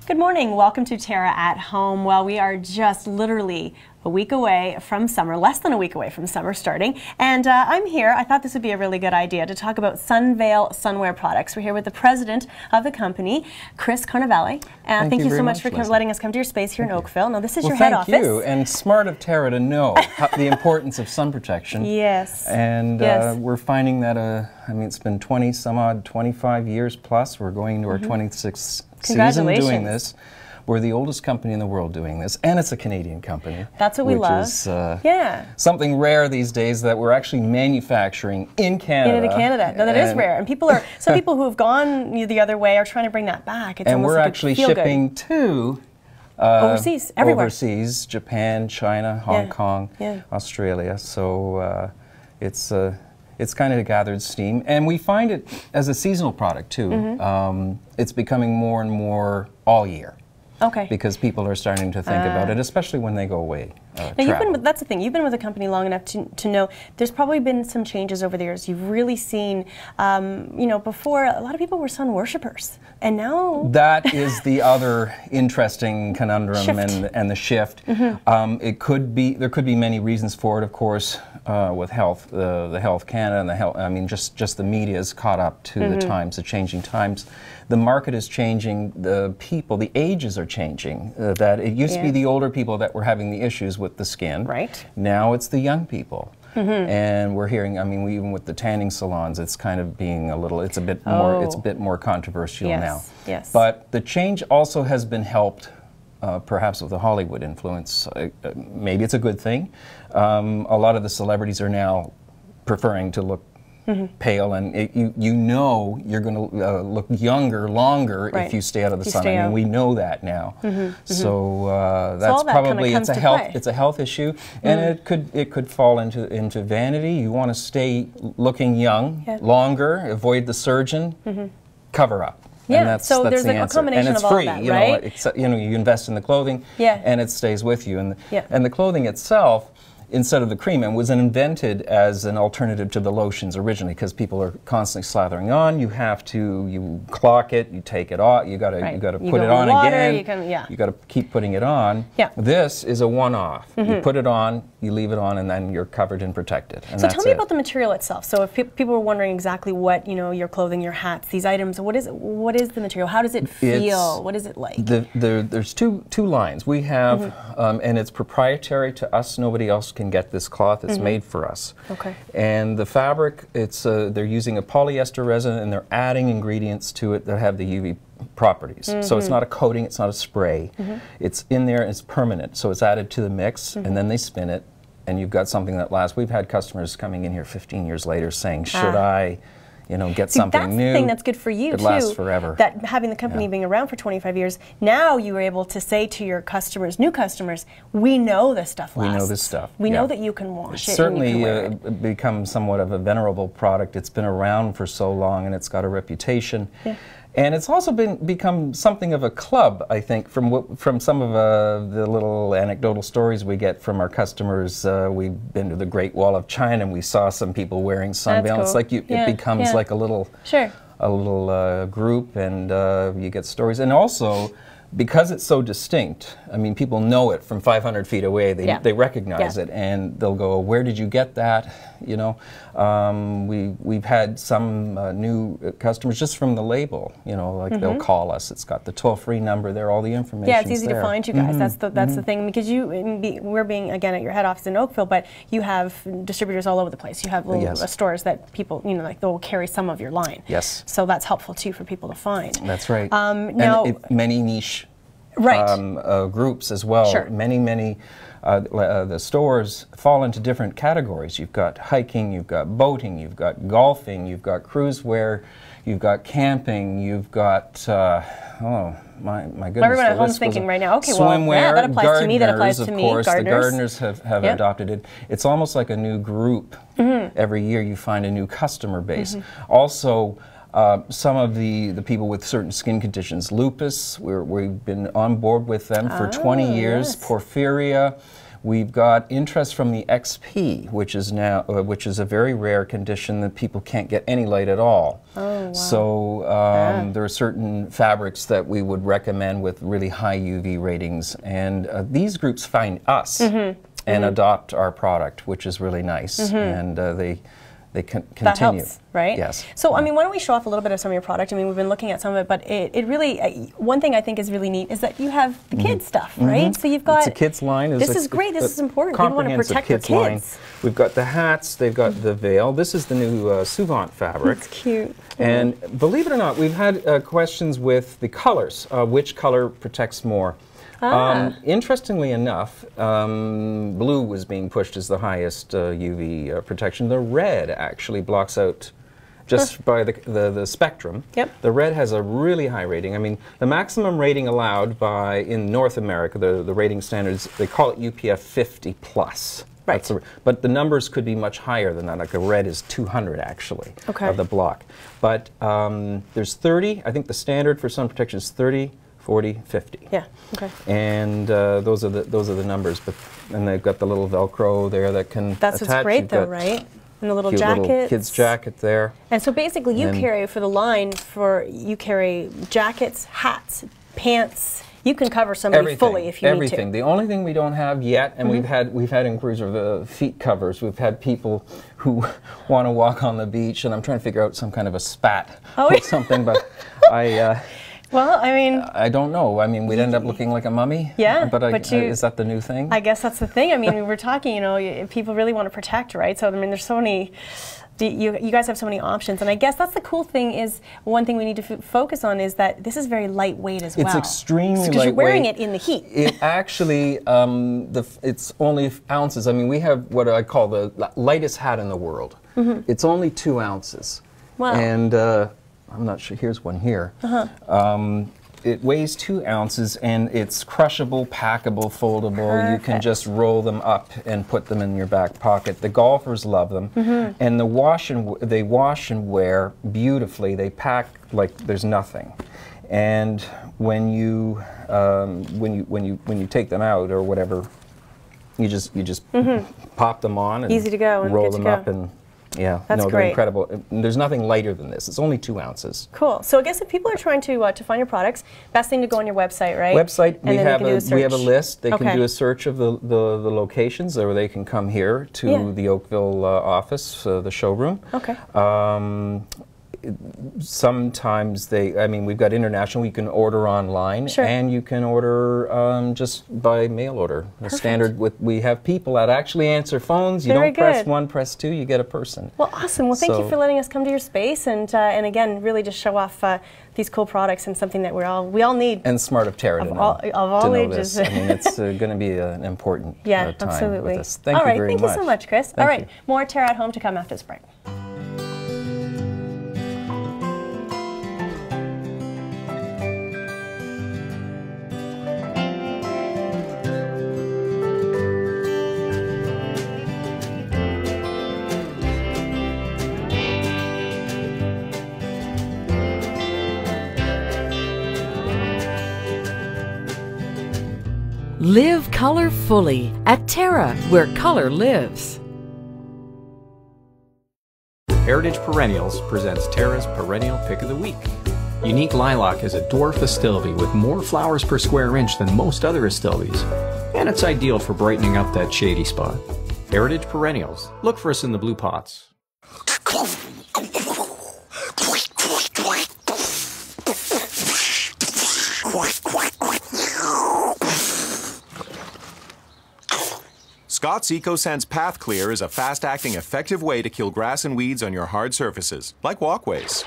Good morning. Welcome to TERRA at Home. Well, we are just literally a week away from summer, less than a week away from summer starting. And I'm here. I thought this would be a really good idea to talk about Sunveil Sunwear products. We're here with the president of the company, Chris Carnevale. Thank you so much for letting us come to your space here in Oakville. Now, this is your head office. Thank you, and smart of TERRA to know the importance of sun protection. Yes. And we're finding that, I mean, it's been 25 years plus. We're going into our 26th season doing this. We're the oldest company in the world doing this, and it's a Canadian company. That's what we love. Which is something rare these days, that we're actually manufacturing in Canada. In Canada. No, that is rare. And people are, some people who have gone the other way are trying to bring that back. It's and we're actually shipping to overseas, everywhere. Overseas, Japan, China, Hong Kong, Australia. So it's kind of gathered steam, and we find it as a seasonal product too. It's becoming more and more all year. Okay. Because people are starting to think about it, especially when they go away. Now that's the thing, you've been with the company long enough to know there's probably been some changes over the years. You've really seen, you know, before a lot of people were sun worshippers, and now... That is the other interesting conundrum and the shift. There could be many reasons for it, of course, with health, the Health Canada and the health, I mean, just the media is caught up to the times, the changing times. The market is changing, the people, the ages are changing. That it used to be the older people that were having the issues with the skin. Right. Now it's the young people. And we're hearing, I mean, even with the tanning salons, it's kind of being a little, it's a bit more controversial now. Yes. But the change also has been helped perhaps with the Hollywood influence. Maybe it's a good thing. A lot of the celebrities are now preferring to look pale, and you know you're going to look younger longer if you stay out of the sun. I mean, we know that now. So that's probably it's a health issue, and it could fall into vanity. You want to stay looking young longer, avoid the surgeon, cover up. Yeah, and that's there's the a combination and it's of free, all that, you right? know, you know, you invest in the clothing, and it stays with you. And the clothing itself, instead of the cream, and was invented as an alternative to the lotions originally, because people are constantly slathering on. You clock it, you take it off, you got to put it on again. You got to keep putting it on. This is a one-off. You put it on, you leave it on, and then you're covered and protected. And so tell me about the material itself. So if people were wondering exactly what, you know, your clothing, your hats, these items, what is the material? How does it feel? What is it like? There's two lines. We have, and it's proprietary to us. Nobody else can get this cloth. It's made for us. Okay. And the fabric, it's they're using a polyester resin, and they're adding ingredients to it that have the UV properties. So it's not a coating, it's not a spray. It's in there, and it's permanent. So it's added to the mix, and then they spin it, and you've got something that lasts. We've had customers coming in here 15 years later saying, should I, you know, get something new? That's the thing that's good for you, too. It lasts forever. That having the company being around for 25 years, now you were able to say to your customers, new customers, we know this stuff lasts. We know this stuff. We know that you can wash it. It's certainly become somewhat of a venerable product. It's been around for so long, and it's got a reputation. And it's also become something of a club, I think, from some of the little anecdotal stories we get from our customers. We've been to the Great Wall of China, and we saw some people wearing Sunveil. Cool. It's like it becomes like a little group, and you get stories. And also, because it's so distinct, I mean, people know it from 500 feet away. They recognize it, and they'll go, "Where did you get that?" You know, we've had some new customers just from the label. You know, like they'll call us. It's got the toll-free number there, all the information. Yeah, it's easy to find you guys. That's the thing, because we're being again at your head office in Oakville, but you have distributors all over the place. You have little stores that people, you know, like they'll carry some of your line. Yes. So that's helpful too for people to find. That's right. Now, and many niche groups as well. Many the stores fall into different categories. You've got hiking, you've got boating, you've got golfing, you've got cruise wear, you've got camping, you've got oh my goodness. Everyone at home's thinking right now, okay, swimwear, that applies to me, that applies to me. Of course, the gardeners have adopted it. It's almost like a new group. Every year you find a new customer base. Also, some of the people with certain skin conditions, lupus, we've been on board with them for 20 years, porphyria. We've got interest from the XP, which is now which is a very rare condition that people can't get any light at all. Oh, wow. So there are certain fabrics that we would recommend with really high UV ratings, and these groups find us and adopt our product, which is really nice, and they continue. That helps, right? Yes. So, I mean, why don't we show off a little bit of some of your product? I mean, we've been looking at some of it, but it really, one thing I think is really neat is that you have the kids stuff, right? So you've got... It's a kids line. This is great. This is important. People want to protect their kids. Line. We've got the hats. They've got the veil. This is the new Souvant fabric. It's cute. And believe it or not, we've had questions with the colors. Which color protects more? Interestingly enough, blue was being pushed as the highest UV protection. The red actually blocks out just by the spectrum. Yep. The red has a really high rating. I mean, the maximum rating allowed in North America, the rating standards, they call it UPF 50 plus. Right. But the numbers could be much higher than that. Like a red is 200 actually of the block. But there's 30. I think the standard for sun protection is 30. 40, 50. Yeah. Okay. And those are the numbers. And they've got the little Velcro there that can That's attach. what's great, though, right? And the little jacket. Little kid's jacket there. And so basically, you carry for the line you carry jackets, hats, pants. You can cover somebody fully if you need to. The only thing we don't have yet, and we've had inquiries of the feet covers. We've had people who want to walk on the beach, and I'm trying to figure out some kind of a spat or something, but Well, I mean... I don't know. I mean, we'd end up looking like a mummy. Yeah. But is that the new thing? I guess that's the thing. I mean, we were talking, you know, people really want to protect, right? So, I mean, there's so many... You guys have so many options. And I guess that's the cool thing is, one thing we need to focus on is that this is very lightweight as well. It's extremely lightweight. Because you're wearing it in the heat. It actually, it's only ounces. I mean, we have what I call the lightest hat in the world. It's only 2 ounces. Wow. And... I'm not sure, here's one here. It weighs 2 ounces and it's crushable, packable, foldable. Perfect. You can just roll them up and put them in your back pocket. The golfers love them. And they wash and wear beautifully. They pack like there's nothing. And when you take them out or whatever, you just pop them on and easy to go and roll them up and yeah, that's they're great. Incredible. There's nothing lighter than this. It's only 2 ounces. Cool. So I guess if people are trying to find your products, best thing to go on your website, right? Website. And we have a list. They can do a search of the locations, or they can come here to the Oakville office, the showroom. Okay. Sometimes we've got international. You can order online, and you can order just by mail order. The standard we have people that actually answer phones. You don't press 1, press 2, you get a person. Well, awesome. Well, thank you for letting us come to your space and again, really just show off these cool products and something that we all need. And smart of TERRA to know. Of all ages. This. I mean, it's going to be an important time absolutely. with this. Thank you very much. Thank you so much, Chris. All right, more TERRA at Home to come after this break. Live color fully at TERRA, where color lives. Heritage Perennials presents TERRA's Perennial Pick of the Week. Unique Lilac is a dwarf astilbe with more flowers per square inch than most other astilbes, and it's ideal for brightening up that shady spot. Heritage Perennials. Look for us in the blue pots. Scott's EcoSense Path Clear is a fast-acting, effective way to kill grass and weeds on your hard surfaces, like walkways.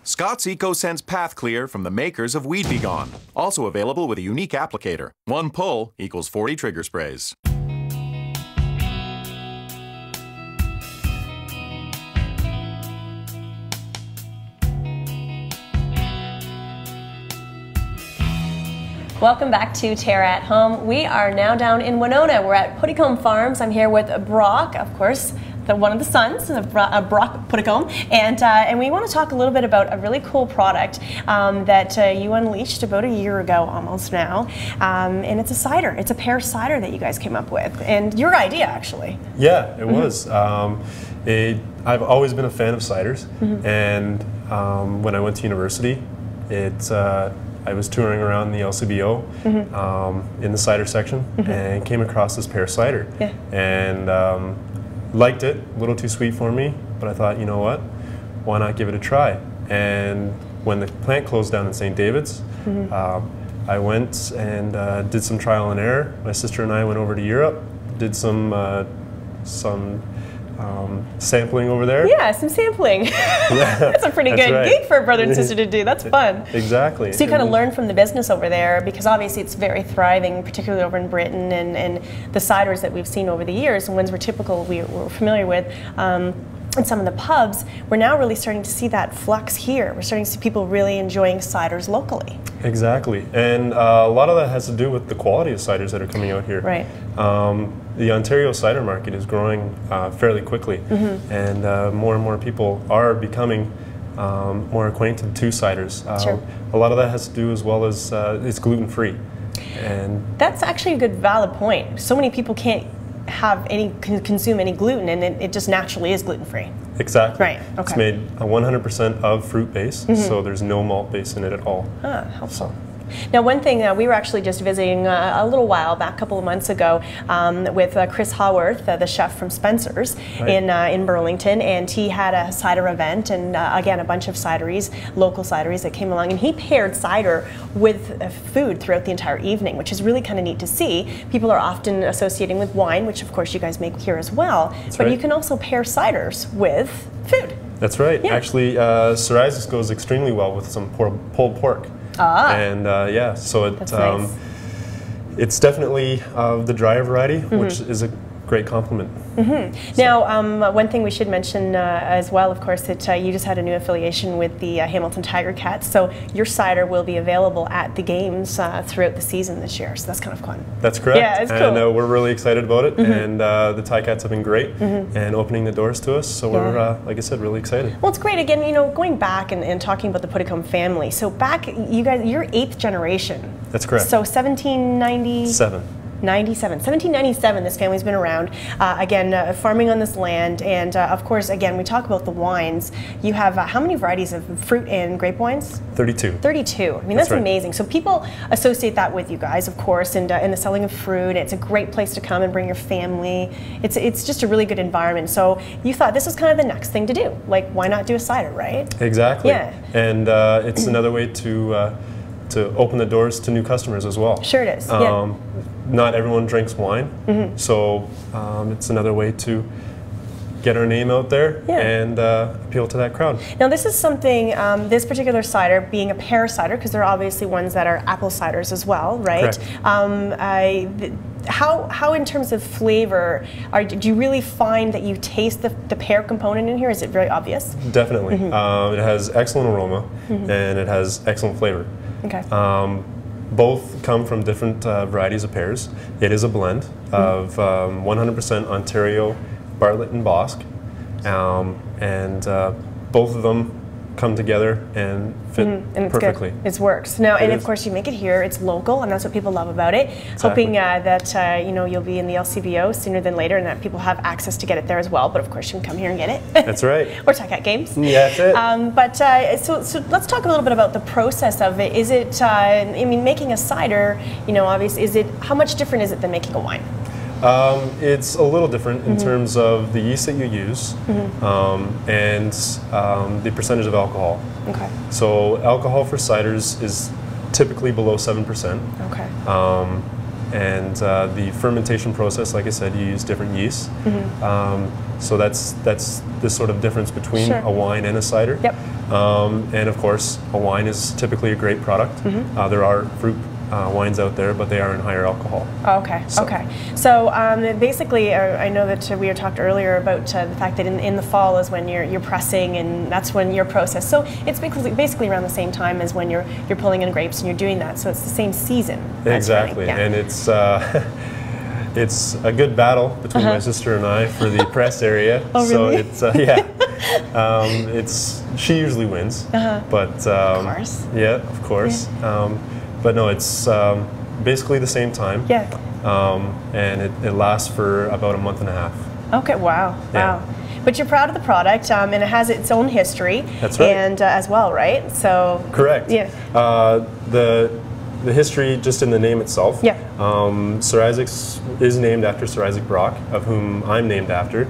Scott's EcoSense Path Clear from the makers of Weed Be Gone. Also available with a unique applicator. 1 pull equals 40 trigger sprays. Welcome back to TERRA at Home. We are now down in Winona. We're at Puddicombe Farms. I'm here with Brock, of course, one of the sons of Brock Puddicombe, and we want to talk a little bit about a really cool product that you unleashed about a year ago almost now, and it's a cider. It's a pear cider that you guys came up with, and your idea actually. Yeah, it was. I've always been a fan of ciders, and when I went to university, I was touring around the LCBO in the cider section and came across this pear cider, and liked it. A little too sweet for me, but I thought, you know what, why not give it a try? And when the plant closed down in St. David's, I went and did some trial and error. My sister and I went over to Europe, did some sampling over there. Yeah, some sampling. That's a pretty good gig for a brother and sister to do. That's fun. Exactly. So you kind of learned from the business over there, because obviously it's very thriving, particularly over in Britain, and the ciders that we've seen over the years, and ones we're familiar with, in some of the pubs, we're now really starting to see that flux here. We're starting to see people really enjoying ciders locally. Exactly, and a lot of that has to do with the quality of ciders that are coming out here. Right. The Ontario cider market is growing fairly quickly, and more people are becoming more acquainted to ciders. Sure. A lot of that has to do as well as it's gluten-free. And that's actually a good valid point. So many people can't consume any gluten, and it just naturally is gluten-free. Exactly. Right. Okay. It's made 100% of fruit base, so there's no malt base in it at all. Ah, helpful. Now, one thing we were actually just visiting a little while back, a couple of months ago, with Chris Haworth, the chef from Spencer's in Burlington, and he had a cider event, and again a bunch of cideries, local cideries that came along, and he paired cider with food throughout the entire evening, which is really kind of neat to see. People are often associating with wine, which of course you guys make here as well, but you can also pair ciders with food. That's right. Yeah. Actually, Sir Issacs goes extremely well with some pulled pork. And yeah, so nice. It's definitely the drier variety, which is a great compliment. Now, one thing we should mention as well, of course, that you just had a new affiliation with the Hamilton Tiger Cats, so your cider will be available at the games throughout the season this year, so that's kind of fun. That's correct. Yeah, it's cool. And we're really excited about it, and the Ticats have been great and opening the doors to us, so we're, like I said, really excited. Well, it's great. Again, you know, going back and talking about the Puddicombe family, so back, you guys, you're 8th generation. That's correct. So 1797, this family's been around, again, farming on this land, and of course, again, we talk about the wines. You have how many varieties of fruit and grape wines? 32. 32. I mean, that's amazing. So people associate that with you guys, of course, and the selling of fruit. It's a great place to come and bring your family. It's just a really good environment. So you thought this was kind of the next thing to do. Like, why not do a cider, right? Exactly. Yeah. And it's another way to open the doors to new customers as well. Sure it is. Not everyone drinks wine, so it's another way to get our name out there and appeal to that crowd. Now, this is something, this particular cider being a pear cider, because there are obviously ones that are apple ciders as well, right? Correct. How in terms of flavor, do you really find that you taste the pear component in here? Is it very obvious? Definitely. It has excellent aroma and it has excellent flavor. Okay. Both come from different varieties of pears. It is a blend of 100% Ontario, Bartlett, and Bosque, and both of them come together and fit perfectly. It works. Now, and of course you make it here, it's local, and that's what people love about it. Exactly. Hoping that you know, you'll be in the LCBO sooner than later, and that people have access to get it there as well, but of course you can come here and get it. That's right. Or Ticat Games. Yeah, that's it. But so let's talk a little bit about the process of it. Is it, I mean, making a cider, you know, obviously, how much different is it than making a wine? It's a little different in terms of the yeast that you use and the percentage of alcohol. Okay. So alcohol for ciders is typically below 7%. Okay. And the fermentation process, like I said, you use different yeasts. So that's the sort of difference between a wine and a cider. Yep. And of course, a wine is typically a great product. There are fruit wines out there, but they are in higher alcohol. Okay, okay. So basically, I know that we had talked earlier about the fact that in the fall is when you're pressing, and that's when your process. So it's basically around the same time as when you're pulling in grapes and you're doing that. So it's the same season. Exactly, and it's It's a good battle between my sister and I for the press area. Oh, really? So it's yeah, she usually wins, but of course. yeah, of course. Yeah. But no, it's basically the same time. Yeah. And it lasts for about a month and a half. Okay. Wow. Yeah. Wow. But you're proud of the product, and it has its own history. That's right. And as well, right? So. Correct. Yeah. The history, just in the name itself. Yeah. Sir Issacs is named after Sir Isaac Brock, of whom I'm named after.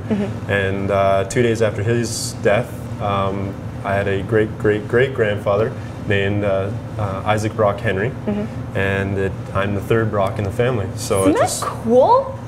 And 2 days after his death, I had a great-great-great-grandfather named Isaac Brock Henry, and I'm the third Brock in the family. So Isn't that cool?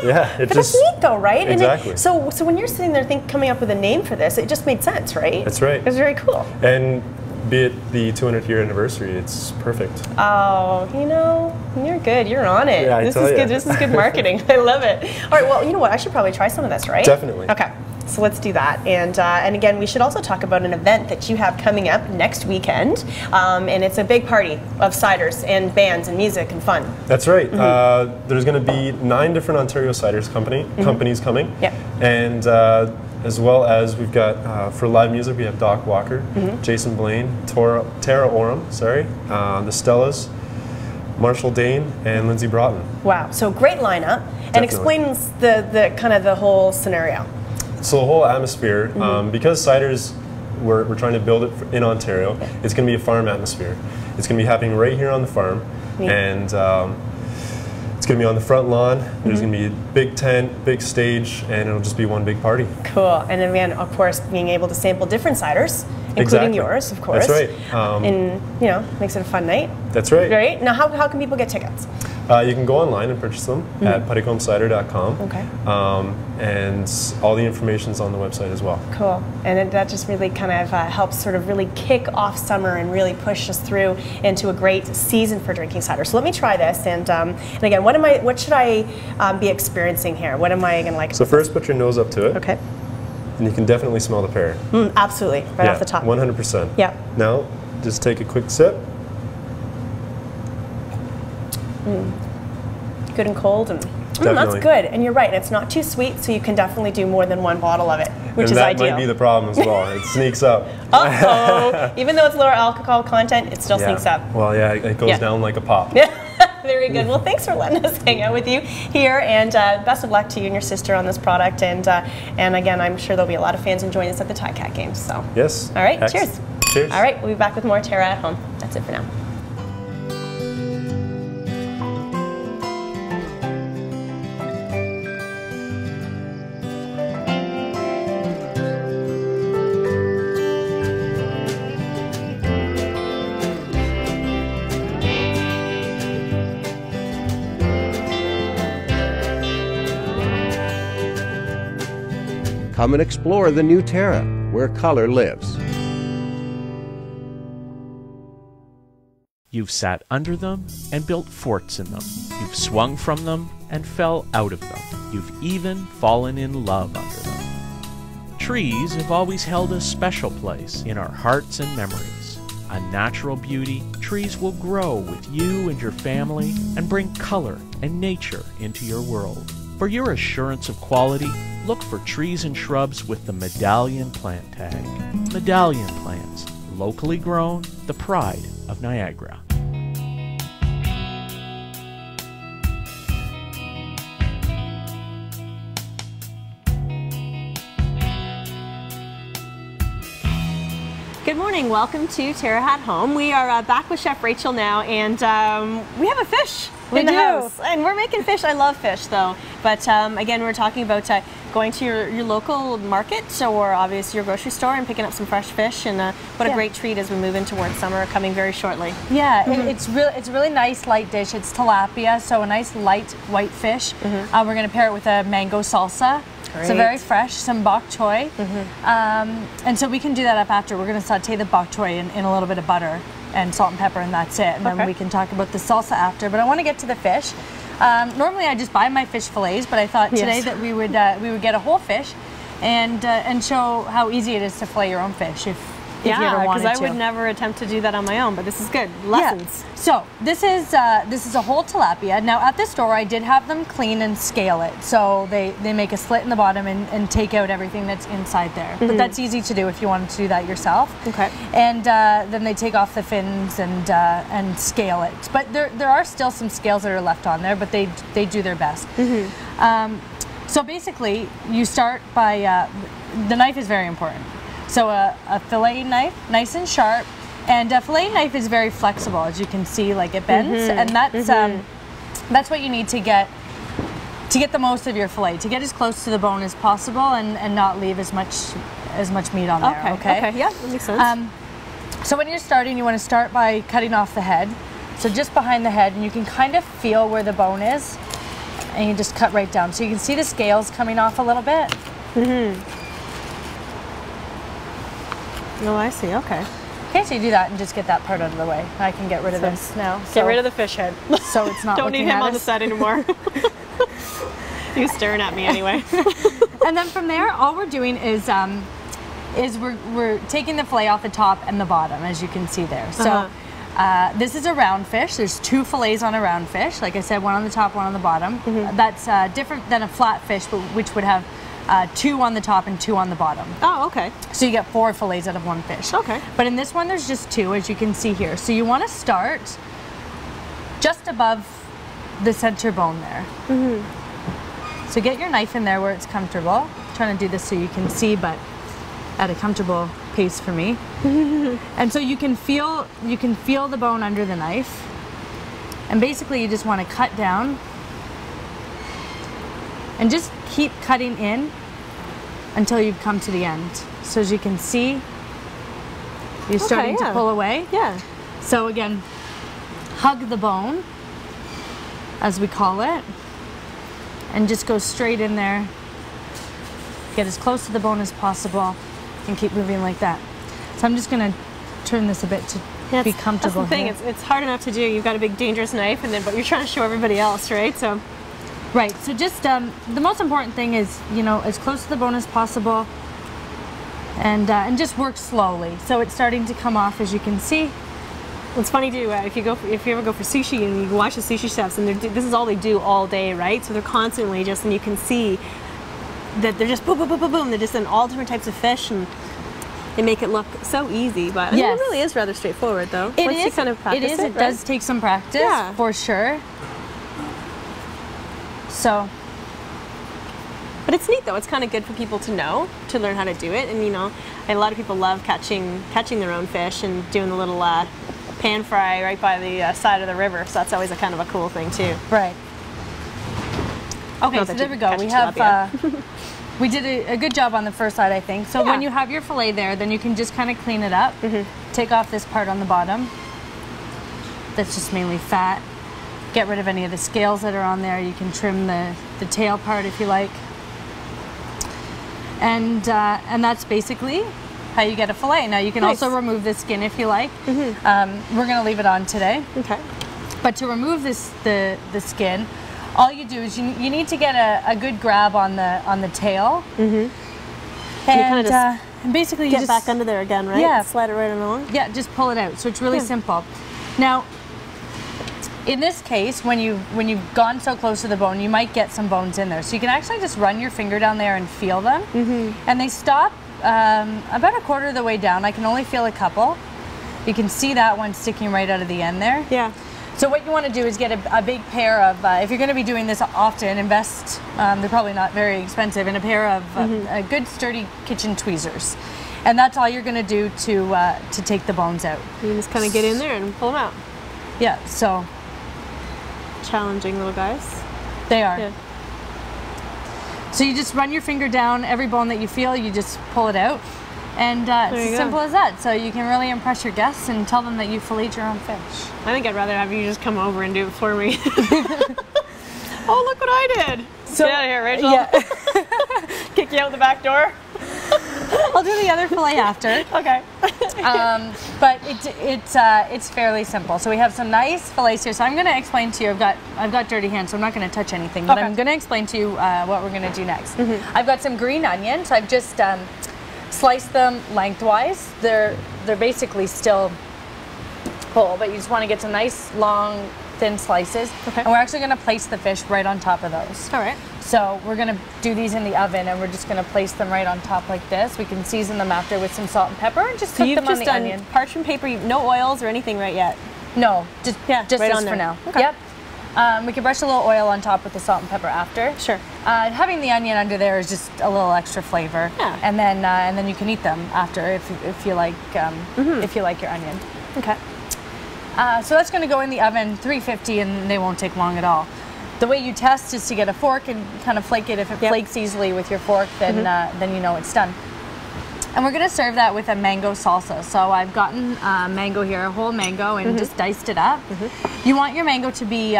Yeah, But that's neat though, right? Exactly. And so when you're sitting there coming up with a name for this, it just made sense, right? That's right. It was very cool. And be it the 200-year anniversary, it's perfect. Oh, you know, you're good. You're on it. Yeah, This is good. This is good marketing. I love it. All right. Well, you know what? I should probably try some of this, right? Definitely. Okay. So let's do that. And again, we should also talk about an event that you have coming up next weekend. And it's a big party of ciders and bands and music and fun. That's right. There's going to be 9 different Ontario ciders companies coming. Yeah. And as well as we've got, for live music, we have Doc Walker, Jason Blaine, Terra Home, the Stellas, Marshall Dane, and Lindsay Broughton. Wow. So great lineup. And explains the kind of the whole scenario. So the whole atmosphere, because ciders, we're trying to build it in Ontario, it's going to be a farm atmosphere. It's going to be happening right here on the farm. And it's going to be on the front lawn. There's going to be a big tent, big stage, and it'll just be one big party. Cool. And then, again, of course, being able to sample different ciders, including yours, of course. That's right. And, you know, makes it a fun night. That's right. Right? Now, how can people get tickets? You can go online and purchase them at puddicombecider.com. Okay. And all the information's on the website as well. Cool. And that just really kind of helps sort of really kick off summer and really push us through into a great season for drinking cider. So let me try this. And again, what should I be experiencing here? What am I going to like? So first, put your nose up to it. Okay. And you can definitely smell the pear. Absolutely. Right off the top. 100%. Yeah. Now, just take a quick sip. Good and cold, and that's good. And you're right, it's not too sweet, so you can definitely do more than one bottle of it, which is ideal. That might be the problem as well. It sneaks up. Uh-oh. Even though it's lower alcohol content, it still sneaks up. Well, yeah, it goes down like a pop. Very good. Well, thanks for letting us hang out with you here, and best of luck to you and your sister on this product. And again, I'm sure there'll be a lot of fans enjoying this at the Cat Games. So. Yes. All right. Cheers. Cheers. All right. We'll be back with more Terra at Home. That's it for now. Come and explore the new Terra, where color lives. You've sat under them and built forts in them. You've swung from them and fell out of them. You've even fallen in love under them. Trees have always held a special place in our hearts and memories. A natural beauty, trees will grow with you and your family and bring color and nature into your world. For your assurance of quality, look for trees and shrubs with the Medallion plant tag. Medallion plants, locally grown, the pride of Niagara. Good morning. Welcome to Terra at Home. We are back with Chef Rachel now, and we have a fish in the house. And we're making fish. I love fish, though. But again, we're talking about going to your local market or obviously your grocery store and picking up some fresh fish. And what a great treat as we move in towards summer coming very shortly. Yeah, it's a really nice light dish. It's tilapia, so a nice light white fish. We're going to pair it with a mango salsa. Great. So very fresh, some bok choy. And so we can do that up after. We're going to saute the bok choy in a little bit of butter and salt and pepper, and that's it. And then we can talk about the salsa after. But I want to get to the fish. Normally I just buy my fish fillets, but I thought today that we would get a whole fish and show how easy it is to fillet your own fish if if you ever wanted to. because I would never attempt to do that on my own, but this is good. Lessons. Yeah. So this is a whole tilapia. Now at the store I did have them clean and scale it. So they make a slit in the bottom and take out everything that's inside there. But that's easy to do if you wanted to do that yourself. Okay. And then they take off the fins and scale it. But there are still some scales that are left on there, but they do their best. So basically you start by, the knife is very important. So a fillet knife, nice and sharp. And a fillet knife is very flexible, as you can see, like it bends, and that's what you need to get the most of your fillet, to get as close to the bone as possible and not leave as much meat on there. Okay. Yeah, that makes sense. So when you're starting, you want to start by cutting off the head, so just behind the head, and you can kind of feel where the bone is, and you just cut right down. So you can see the scales coming off a little bit. Oh, I see. Okay. Okay, so you do that and just get that part out of the way. I can get rid of this now. Get rid of the fish head. So it's not Don't looking need him at on the us. side anymore. He's staring at me anyway. And then from there, all we're doing is we're taking the fillet off the top and the bottom, as you can see there. So this is a round fish. There's 2 fillets on a round fish. Like I said, one on the top, one on the bottom. That's different than a flat fish, which would have 2 on the top and 2 on the bottom. Oh, okay. So you get 4 fillets out of 1 fish. Okay. But in this one, there's just 2, as you can see here. So you want to start just above the center bone there. So get your knife in there where it's comfortable. I'm trying to do this so you can see, but at a comfortable pace for me. And so you can feel the bone under the knife. And basically you just want to cut down and just keep cutting in until you've come to the end. So as you can see, you're starting to pull away. Yeah. So again, hug the bone, as we call it, and just go straight in there. Get as close to the bone as possible and keep moving like that. So I'm just gonna turn this a bit to be comfortable. That's the thing, here. it's hard enough to do. You've got a big dangerous knife, but you're trying to show everybody else, right? So. Right, so just the most important thing is, as close to the bone as possible, and just work slowly. So it's starting to come off, as you can see. It's funny too, if you ever go for sushi and you watch the sushi chefs, and this is all they do all day, right? So they're constantly and you can see that they're just boom, boom, boom, boom, boom. They're just in all different types of fish, and they make it look so easy. But I mean, it really is rather straightforward, though. Once you kind of practice it does take some practice, for sure. So, but it's neat though. It's kind of good for people to know, to learn how to do it. And a lot of people love catching their own fish and doing the little pan fry right by the side of the river. So that's always a kind of a cool thing too. Right. Okay, so there we go. We have we did a good job on the first side, I think. So when you have your fillet there, then you can just kind of clean it up. Take off this part on the bottom. That's just mainly fat. Get rid of any of the scales that are on there. You can trim the tail part if you like. And that's basically how you get a fillet. Now you can also remove the skin if you like. We're going to leave it on today. Okay. But to remove the skin, all you do is you need to get a good grab on the tail. And kind of basically get back under there again, right? Yeah. Slide it right along. Yeah, just pull it out. So it's really simple. Now, in this case, when you've gone so close to the bone, you might get some bones in there. So you can actually just run your finger down there and feel them. And they stop about 1/4 of the way down. I can only feel a couple. You can see that one sticking right out of the end there. Yeah. So what you want to do is get a big pair of, if you're going to be doing this often, invest, they're probably not very expensive, in a pair of a good sturdy kitchen tweezers. And that's all you're going to do to take the bones out. You just kind of get in there and pull them out. Yeah, so. Challenging little guys. They are. Yeah. So you just run your finger down every bone that you feel, you just pull it out. And it's as simple as that. So you can really impress your guests and tell them that you filleted your own fish. I think I'd rather have you just come over and do it for me. Oh, look what I did. So, get out of here, Rachel. Yeah. Kick you out the back door. I'll do the other fillet after. Okay. But it's fairly simple. So we have some nice fillets here. So I'm going to explain to you. I've got dirty hands, so I'm not going to touch anything. But I'm going to explain to you what we're going to do next. I've got some green onions. So I've just sliced them lengthwise. They're they're basically still whole, but you just want to get some nice long thin slices. Okay. And we're actually going to place the fish right on top of those. All right. So we're going to do these in the oven, and we're just going to place them right on top like this. We can season them after with some salt and pepper and just cook them on the onion. Parchment paper, no oils or anything right yet? No, just right this on for there. now. Okay. Yep. We can brush a little oil on top with the salt and pepper after. Sure. Having the onion under there is just a little extra flavor. Yeah. And then you can eat them after if you like if you like your onion. Okay. So that's going to go in the oven 350, and they won't take long at all. The way you test is to get a fork and kind of flake it. If it flakes easily with your fork, then then you know it's done. And we're going to serve that with a mango salsa. So I've gotten mango here, a whole mango, and just diced it up. You want your mango to be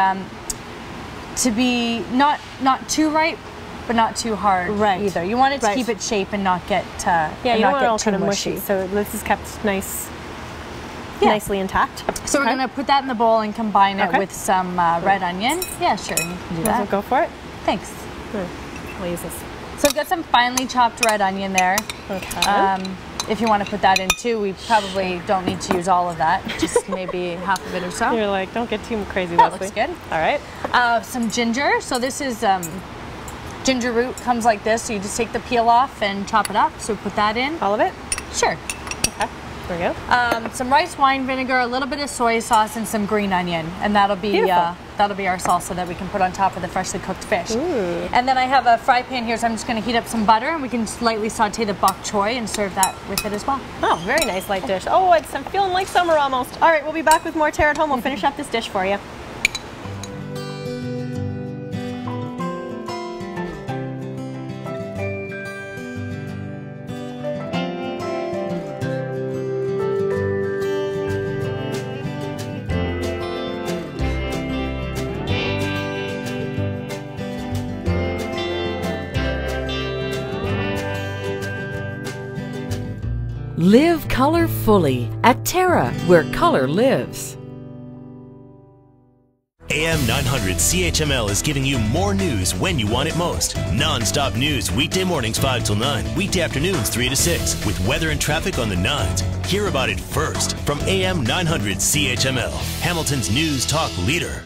not too ripe, but not too hard either. You want it to keep its shape and not get you don't want it all too kind of mushy. So this is kept nice, nicely intact. So we're going to put that in the bowl and combine it with some red onion. Yeah, sure, you can do that. Go for it. Thanks. I'll use this. So I've got some finely chopped red onion there. Okay. If you want to put that in too, we probably don't need to use all of that, just maybe half of it or so. You're like, don't get too crazy, That Leslie. looks good. All right. Some ginger. So this is ginger root, comes like this. So you just take the peel off and chop it up. So put that in. All of it? Sure. Okay. There we go. Some rice wine vinegar, a little bit of soy sauce, and some green onion, and that'll be our salsa that we can put on top of the freshly cooked fish. Ooh. And then I have a fry pan here, so I'm just going to heat up some butter, and we can slightly saute the bok choy and serve that with it as well. Oh, very nice light dish. Oh, I'm feeling like summer almost. All right, we'll be back with more TERRA at Home. We'll finish up this dish for you. Live color fully at TERRA, where color lives. AM 900 CHML is giving you more news when you want it most. Non-stop news weekday mornings 5 till 9, weekday afternoons 3 to 6, with weather and traffic on the 9s. Hear about it first from AM 900 CHML, Hamilton's news talk leader.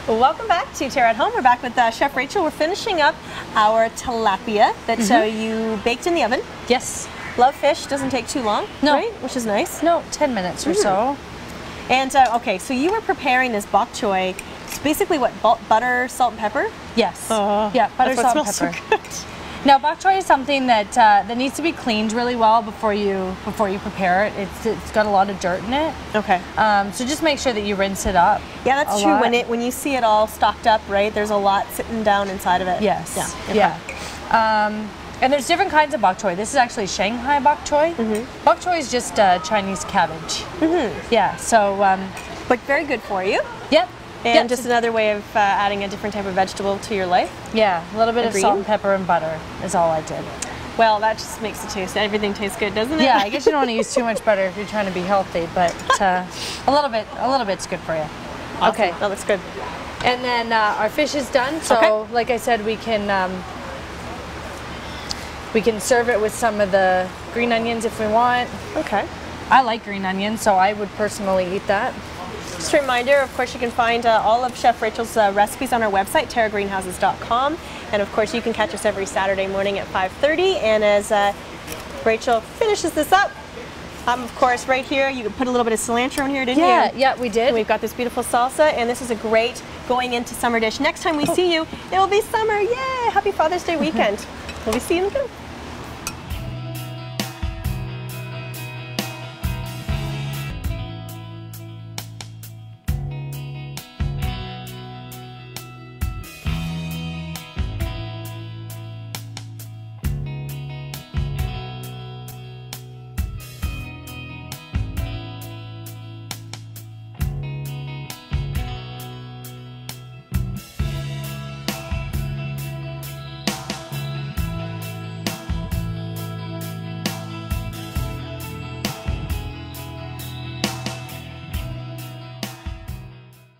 Welcome back to TERRA at Home. We're back with Chef Rachel. We're finishing up our tilapia that you baked in the oven. Yes. Love fish, doesn't take too long, right? Which is nice. No, 10 minutes or so. And okay, so you were preparing this bok choy. It's basically what, butter, salt, and pepper? Yes. Yeah, butter, salt, and pepper. So good. Now, bok choy is something that that needs to be cleaned really well before you prepare it. It's got a lot of dirt in it. Okay. So just make sure that you rinse it up. Yeah, that's true. When you see it all stocked up, right? There's a lot sitting down inside of it. Yes. Yeah. Yeah. And there's different kinds of bok choy. This is actually Shanghai bok choy. Bok choy is just Chinese cabbage. Yeah. So. But very good for you. Yep. And just another way of adding a different type of vegetable to your life. Yeah, a little bit of salt and pepper and butter is all I did. Well, that just makes it taste. Everything tastes good, doesn't it? Yeah, I guess you don't want to use too much butter if you're trying to be healthy, but a little bit's good for you. Awesome. Okay, that looks good. And then our fish is done. So, like I said, we can serve it with some of the green onions if we want. Okay. I like green onions, so I would personally eat that. Just a reminder, of course, you can find all of Chef Rachel's recipes on our website, terragreenhouses.com. And of course, you can catch us every Saturday morning at 5:30. And as Rachel finishes this up, of course, right here, you put a little bit of cilantro in here, didn't you? Yeah, we did. And we've got this beautiful salsa, and this is a great going into summer dish. Next time we see you, it will be summer. Yay! Happy Father's Day weekend. We'll be seeing you again.